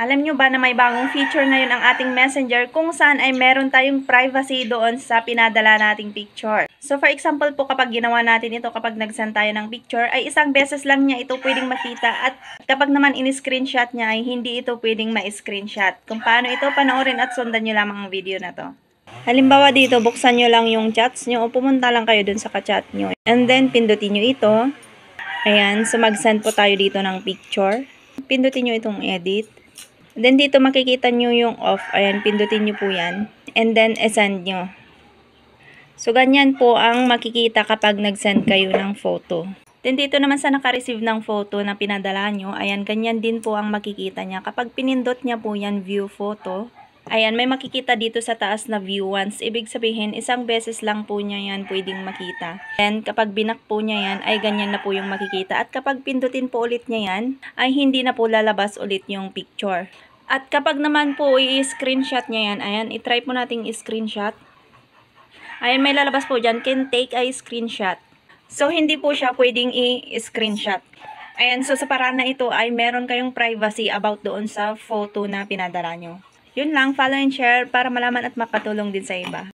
Alam nyo ba na may bagong feature ngayon ang ating messenger kung saan ay meron tayong privacy doon sa pinadala nating picture. So for example po, kapag ginawa natin ito, kapag nag-send tayo ng picture, ay isang beses lang niya ito pwedeng makita, at kapag naman in-screenshot niya ay hindi ito pwedeng ma-screenshot. Kung paano ito, panoorin at sundan nyo lamang ang video na to. Halimbawa dito, buksan nyo lang yung chats nyo o pumunta lang kayo dun sa ka-chat nyo. And then, pindutin nyo ito. Ayan, so mag-send po tayo dito ng picture. Pindutin nyo itong edit. Then, dito makikita nyo yung off. Ayan, pindutin nyo po yan. And then, send nyo. So, ganyan po ang makikita kapag nag-send kayo ng photo. Then, dito naman sa naka-receive ng photo na pinadala nyo, ayan, ganyan din po ang makikita niya. Kapag pinindot niya po yan, view photo, ayan, may makikita dito sa taas na view once. Ibig sabihin, isang beses lang po niya yan pwedeng makita. And kapag binak po niya yan, ay ganyan na po yung makikita. At kapag pindutin po ulit niya yan, ay hindi na po lalabas ulit yung picture. At kapag naman po i-screenshot niya yan, ayan, itry po nating i-screenshot. Ayan, may lalabas po dyan, can take a screenshot. So, hindi po siya pwedeng i-screenshot. Ayan, so sa paraan na ito ay meron kayong privacy about doon sa photo na pinadala nyo. Yun lang, follow and share para malaman at makatulong din sa iba.